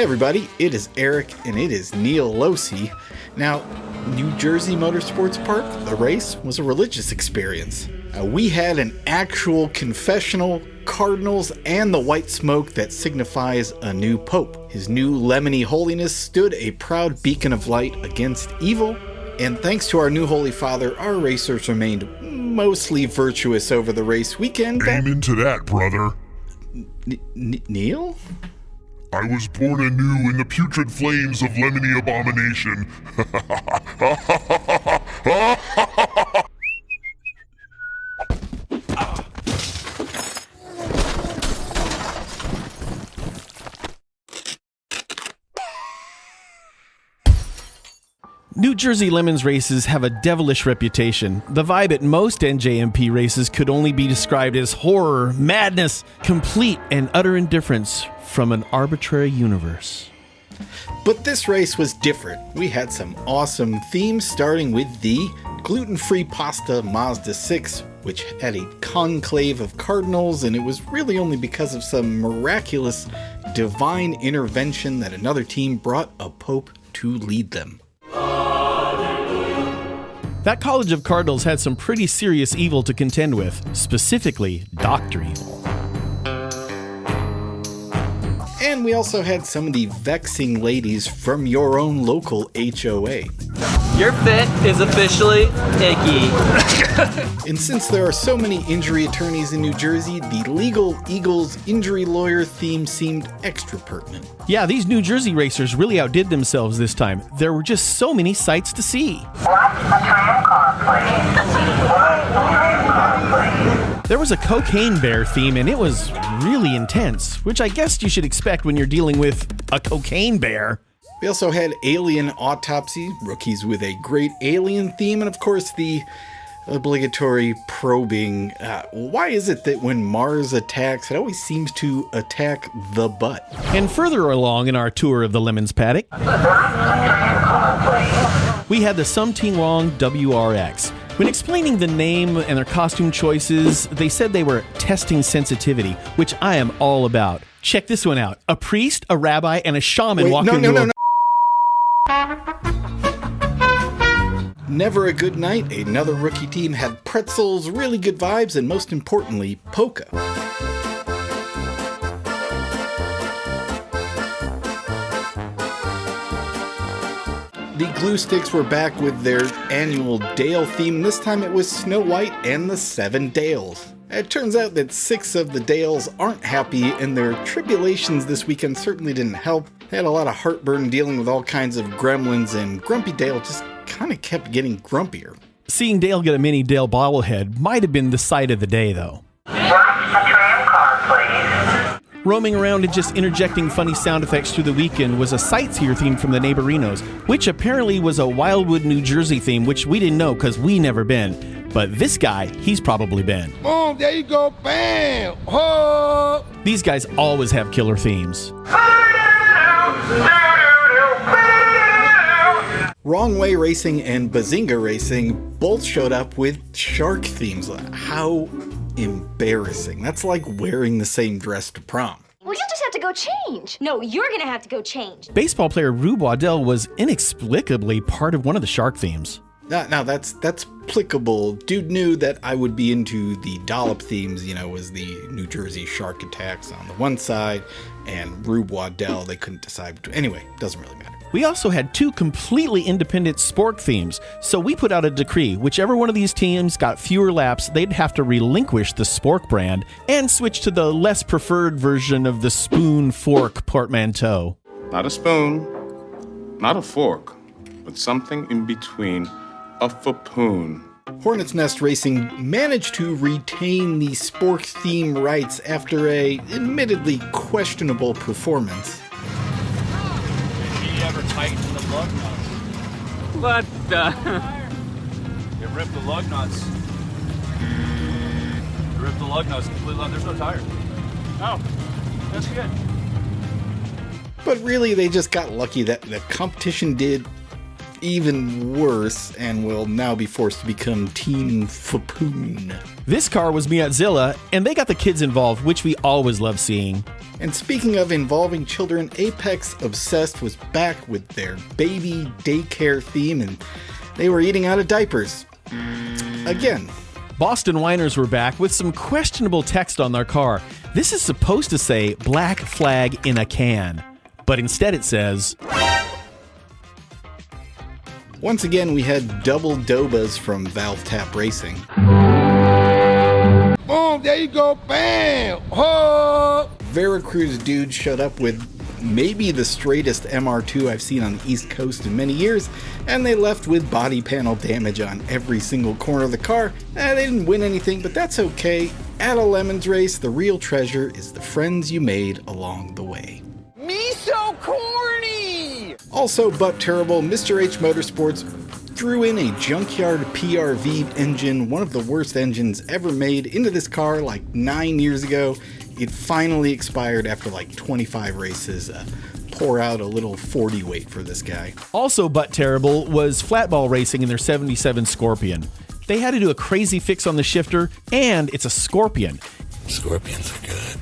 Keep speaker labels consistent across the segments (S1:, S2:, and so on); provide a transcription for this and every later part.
S1: Hey everybody, it is Eric and it is Neil Losi. Now, New Jersey Motorsports Park, the race was a religious experience. We had an actual confessional, cardinals, and the white smoke that signifies a new pope. His new lemony holiness stood a proud beacon of light against evil, and thanks to our new Holy Father, our racers remained mostly virtuous over the race weekend.
S2: Amen to that, brother.
S1: Neil?
S2: I was born anew in the putrid flames of lemony abomination.
S3: New Jersey Lemons races have a devilish reputation. The vibe at most NJMP races could only be described as horror, madness, complete and utter indifference from an arbitrary universe.
S1: But this race was different. We had some awesome themes, starting with the gluten-free pasta Mazda 6, which had a conclave of cardinals, and it was really only because of some miraculous divine intervention that another team brought a pope to lead them.
S3: That college of cardinals had some pretty serious evil to contend with, specifically doctor evil.
S1: And we also had some of the vexing ladies from your own local HOA.
S4: Your fit is officially icky.
S1: And since there are so many injury attorneys in New Jersey, the Legal Eagles injury lawyer theme seemed extra pertinent.
S3: Yeah, these New Jersey racers really outdid themselves this time. There were just so many sights to see. There was a cocaine bear theme, and it was really intense, which I guess you should expect when you're dealing with a cocaine bear.
S1: We also had Alien Autopsy, rookies with a great alien theme, and of course the obligatory probing. Why is it that when Mars attacks, it always seems to attack the butt?
S3: And further along in our tour of the Lemons paddock, we had the Something Wrong WRX. When explaining the name and their costume choices, they said they were testing sensitivity, which I am all about. Check this one out. A priest, a rabbi, and a shaman walk into a...
S1: Never a good night. Another rookie team had pretzels, really good vibes, and most importantly, polka. The Glue Sticks were back with their annual Dale theme. This time it was Snow White and the Seven Dales. It turns out that 6 of the Dales aren't happy, and their tribulations this weekend certainly didn't help. They had a lot of heartburn dealing with all kinds of gremlins, and Grumpy Dale just kind of kept getting grumpier.
S3: Seeing Dale get a mini Dale bobblehead might have been the sight of the day, though. Roaming around and just interjecting funny sound effects through the weekend was a sightseer theme from the Neighborinos, which apparently was a Wildwood, New Jersey theme, which we didn't know because we never been. But this guy, he's probably been.
S5: Boom, there you go, bam! Oh.
S3: These guys always have killer themes.
S1: Wrong Way Racing and Bazinga Racing both showed up with shark themes. How embarrassing. That's like wearing the same dress to prom.
S6: Well, you just have to go change. No, you're gonna have to go change.
S3: Baseball player Rube Waddell was inexplicably part of one of the shark themes.
S1: Now that's applicable. Dude knew that I would be into the dollop themes, was the New Jersey shark attacks on the one side, and Rube Waddell, they couldn't decide between. Anyway, doesn't really matter.
S3: We also had 2 completely independent spork themes, so we put out a decree. Whichever one of these teams got fewer laps, they'd have to relinquish the spork brand and switch to the less preferred version of the spoon-fork portmanteau.
S7: Not a spoon, not a fork, but something in between. A fapoon.
S1: Hornet's Nest Racing managed to retain the spork theme rights after a admittedly questionable performance.
S8: Ever tighten the lug nuts?
S4: What the?
S8: You rip the lug nuts. You rip the lug nuts completely. There's no tire. Oh, that's good.
S1: But really, they just got lucky that the competition did even worse and will now be forced to become Team Fapoon.
S3: This car was Miatzilla, and they got the kids involved, which we always love seeing.
S1: And speaking of involving children, Apex Obsessed was back with their baby daycare theme, and they were eating out of diapers. Again.
S3: Boston Whiners were back with some questionable text on their car. This is supposed to say Black Flag in a Can, but instead it says...
S1: Once again, we had double Dobas from Valve Tap Racing.
S5: Boom, there you go, bam! Oh!
S1: Veracruz dude showed up with maybe the straightest MR2 I've seen on the East Coast in many years, and they left with body panel damage on every single corner of the car. They didn't win anything, but that's okay. At a Lemons race, the real treasure is the friends you made along the way.
S5: Me so corny!
S1: Also, but terrible, Mr. H Motorsports threw in a junkyard PRV engine, one of the worst engines ever made, into this car like 9 years ago. It finally expired after like 25 races. Pour out a little 40 weight for this guy.
S3: Also but terrible was Flatball Racing in their 77 Scorpion. They had to do a crazy fix on the shifter, and it's a Scorpion.
S9: Scorpions are good.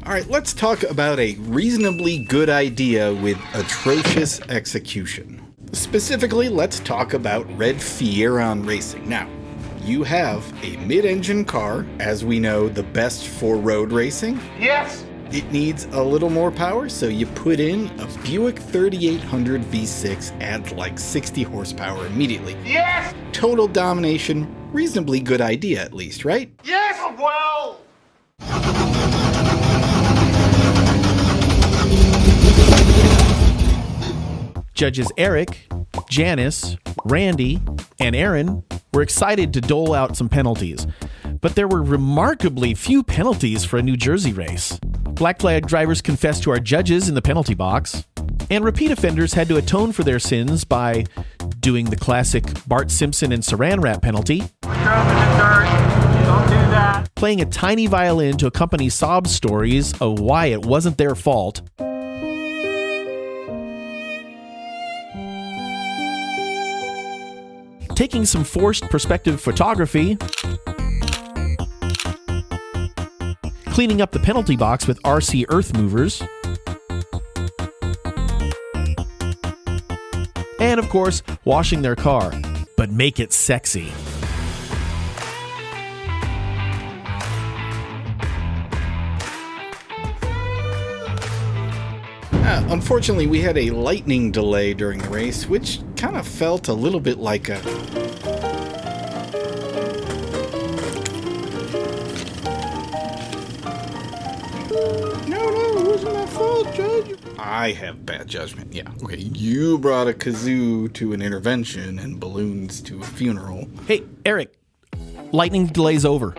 S1: Alright, let's talk about a reasonably good idea with atrocious execution. Specifically, let's talk about Red Fieron Racing. Now, you have a mid-engine car, as we know, the best for road racing.
S5: Yes!
S1: It needs a little more power, so you put in a Buick 3800 V6, adds like 60 horsepower immediately.
S5: Yes!
S1: Total domination, reasonably good idea at least, right?
S5: Yes! Well!
S3: Judges Eric, Janice, Randy, and Aaron were excited to dole out some penalties, but there were remarkably few penalties for a New Jersey race. Black Flag drivers confessed to our judges in the penalty box, and repeat offenders had to atone for their sins by doing the classic Bart Simpson and Saran Wrap penalty, playing a tiny violin to accompany sob stories of why it wasn't their fault, taking some forced perspective photography, cleaning up the penalty box with RC earth movers, and of course, washing their car, but make it sexy.
S1: Unfortunately, we had a lightning delay during the race, which kind of felt a little bit like a... No, it wasn't my fault, Judge. I have bad judgment, yeah. Okay, you brought a kazoo to an intervention and balloons to a funeral.
S3: Hey, Eric, lightning delay's over.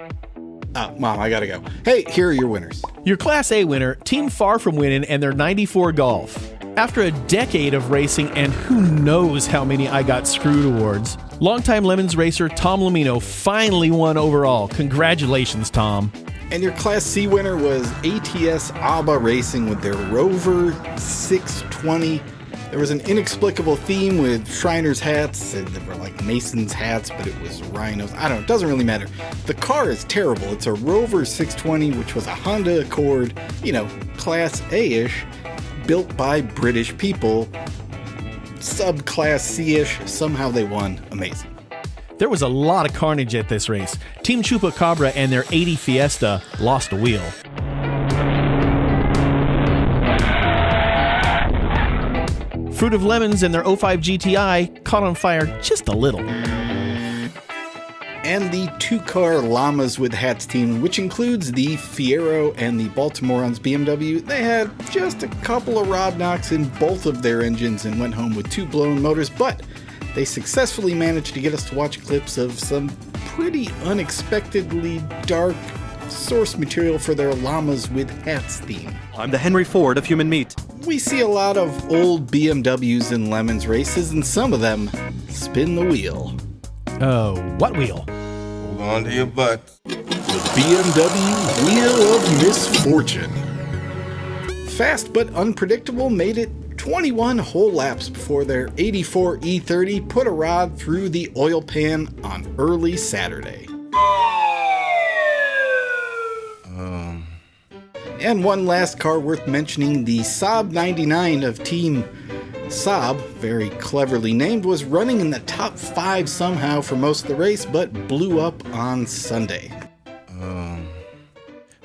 S1: Mom, I gotta go. Hey, here are your winners.
S3: Your Class A winner, Team Far From Winning and their 94 Golf. After a decade of racing and who knows how many I Got Screwed awards, longtime Lemons racer Tom Lamino finally won overall. Congratulations, Tom.
S1: And your Class C winner was ATS ABBA Racing with their Rover 620. There was an inexplicable theme with Shriners hats, and they were like Masons hats, but it was rhinos. I don't know, it doesn't really matter. The car is terrible. It's a Rover 620, which was a Honda Accord, Class A-ish, built by British people, sub-Class C-ish. Somehow they won. Amazing.
S3: There was a lot of carnage at this race. Team Chupacabra and their 80 Fiesta lost a wheel. Fruit of Lemons and their 05 GTI caught on fire just a little.
S1: And the two-car Llamas with Hats team, which includes the Fiero and the Baltimoreans BMW, they had just a couple of rod knocks in both of their engines and went home with two blown motors, but they successfully managed to get us to watch clips of some pretty unexpectedly dark source material for their Llamas with Hats theme.
S10: I'm the Henry Ford of human meat.
S1: We see a lot of old BMWs in Lemons races, and some of them spin the wheel.
S3: Oh, what wheel?
S5: Hold on to your butt.
S1: The BMW Wheel of Misfortune. Fast but unpredictable made it 21 whole laps before their 84 E30 put a rod through the oil pan on early Saturday. And one last car worth mentioning, the Saab 99 of Team Saab, very cleverly named, was running in the top 5 somehow for most of the race, but blew up on Sunday.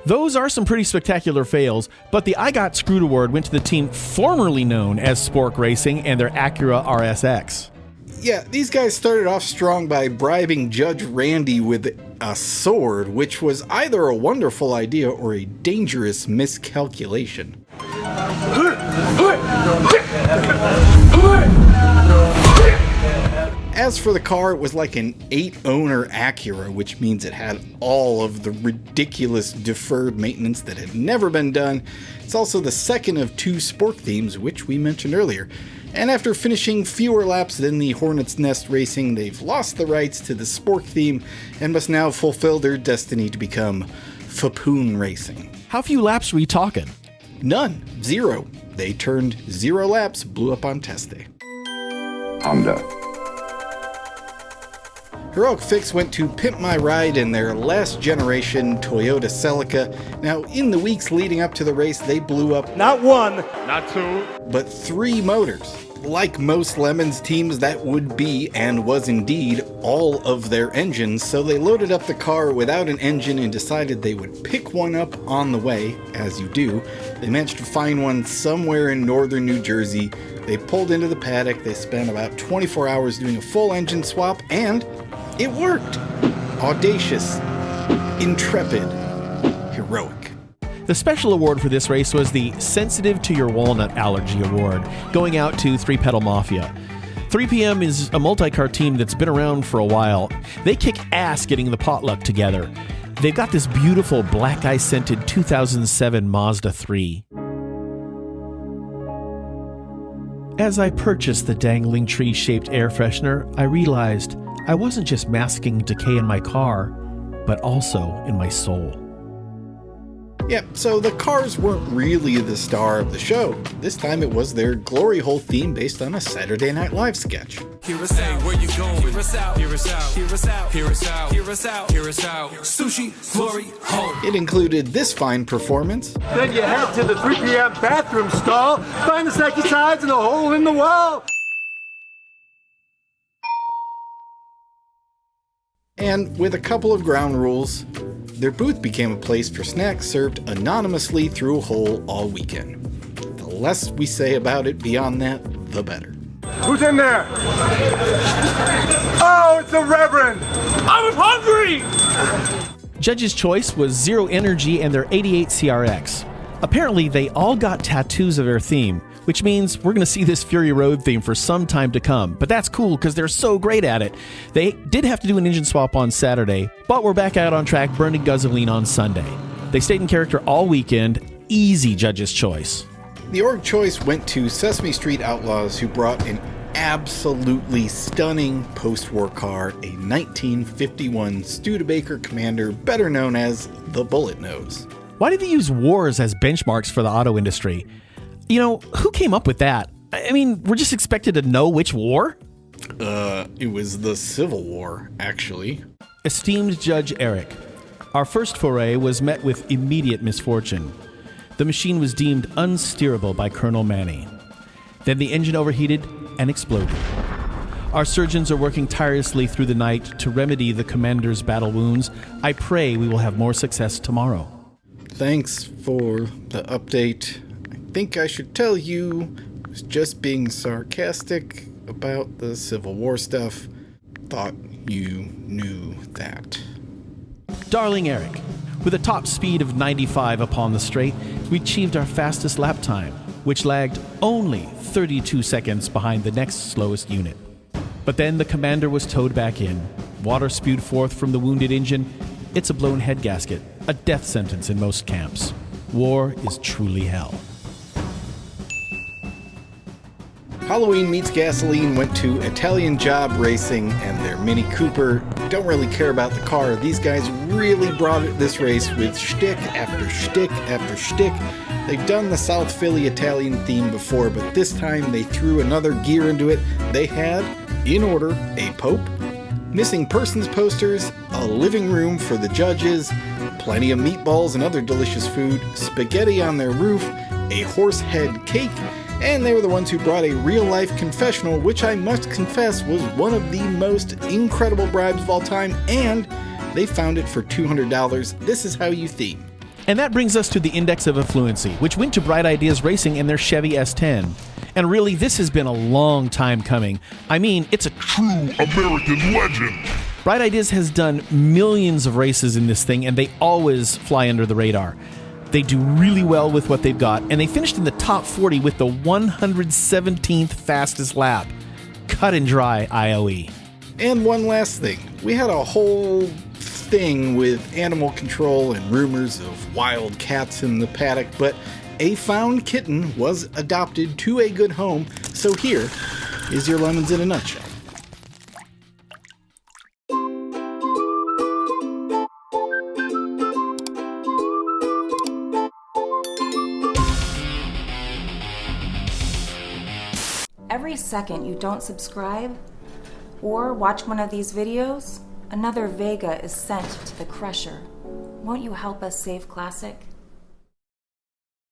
S3: Those are some pretty spectacular fails, but the I Got Screwed award went to the team formerly known as Spork Racing and their Acura RSX.
S1: Yeah, these guys started off strong by bribing Judge Randy with a sword, which was either a wonderful idea or a dangerous miscalculation. As for the car, it was like an 8-owner Acura, which means it had all of the ridiculous deferred maintenance that had never been done. It's also the second of 2 Spork themes, which we mentioned earlier. And after finishing fewer laps than the Hornet's Nest Racing, they've lost the rights to the Spork theme and must now fulfill their destiny to become Fapoon Racing.
S3: How few laps were we talking?
S1: None. 0. They turned 0 laps, blew up on test day.
S11: Honda.
S1: Heroic Fix went to Pimp My Ride in their last generation Toyota Celica. Now, in the weeks leading up to the race, they blew up
S8: not 1, not 2,
S1: but 3 motors. Like most Lemons teams, that would be, and was indeed, all of their engines, so they loaded up the car without an engine and decided they would pick one up on the way, as you do. They managed to find one somewhere in northern New Jersey. They pulled into the paddock, they spent about 24 hours doing a full engine swap, and it worked! Audacious, intrepid, heroic.
S3: The special award for this race was the Sensitive to Your Walnut Allergy Award, going out to 3-Pedal Mafia. 3PM is a multi-car team that's been around for a while. They kick ass getting the potluck together. They've got this beautiful black eye-scented 2007 Mazda 3. As I purchased the dangling tree-shaped air freshener, I realized I wasn't just masking decay in my car, but also in my soul.
S1: Yeah, so the cars weren't really the star of the show. This time it was their glory hole theme based on a Saturday Night Live sketch.
S12: Hear us out, where you going? Hear us out, hear us out, hear us out, hear us out, hear us out, hear us out. Sushi, glory hole.
S1: It included this fine performance.
S5: Then you head to the 3PM bathroom stall, find the second sides and a hole in the wall.
S1: And with a couple of ground rules, their booth became a place for snacks served anonymously through a hole all weekend. The less we say about it beyond that, the better.
S5: Who's in there? Oh, it's the Reverend!
S8: I was hungry!
S3: Judge's choice was Zero Energy and their 88 CRX. Apparently, they all got tattoos of their theme, which means we're going to see this Fury Road theme for some time to come. But that's cool because they're so great at it. They did have to do an engine swap on Saturday, but we're back out on track burning gasoline on Sunday. They stayed in character all weekend. Easy Judge's choice.
S1: The org choice went to Sesame Street Outlaws, who brought an absolutely stunning post-war car, a 1951 Studebaker Commander, better known as the Bullet Nose.
S3: Why did they use wars as benchmarks for the auto industry? You know, who came up with that? I mean, we're just expected to know which war?
S1: It was the Civil War, actually.
S3: Esteemed Judge Eric, our first foray was met with immediate misfortune. The machine was deemed unsteerable by Colonel Manny. Then the engine overheated and exploded. Our surgeons are working tirelessly through the night to remedy the commander's battle wounds. I pray we will have more success tomorrow.
S1: Thanks for the update. I think I should tell you I was just being sarcastic about the Civil War stuff. Thought you knew that.
S3: Darling Eric, with a top speed of 95 upon the straight, we achieved our fastest lap time, which lagged only 32 seconds behind the next slowest unit. But then the commander was towed back in. Water spewed forth from the wounded engine. It's a blown head gasket, a death sentence in most camps. War is truly hell.
S1: Halloween Meets Gasoline went to Italian Job Racing and their Mini Cooper. Don't really care about the car. These guys really brought this race with shtick after shtick after shtick. They've done the South Philly Italian theme before, but this time they threw another gear into it. They had, in order, a Pope, missing persons posters, a living room for the judges, plenty of meatballs and other delicious food, spaghetti on their roof, a horse head cake, and they were the ones who brought a real-life confessional, which I must confess was one of the most incredible bribes of all time, and they found it for $200. This is how you theme.
S3: And that brings us to the Index of Affluency, which went to Bright Ideas Racing in their Chevy S10. And really, this has been a long time coming. I mean, it's a
S2: true American legend.
S3: Bright Ideas has done millions of races in this thing, and they always fly under the radar. They do really well with what they've got, and they finished in the top 40 with the 117th fastest lap. Cut and dry IOE.
S1: And one last thing. We had a whole thing with animal control and rumors of wild cats in the paddock, but a found kitten was adopted to a good home, so here is your Lemons in a nutshell.
S13: Every second you don't subscribe or watch one of these videos, another Vega is sent to the crusher. Won't you help us save Classic?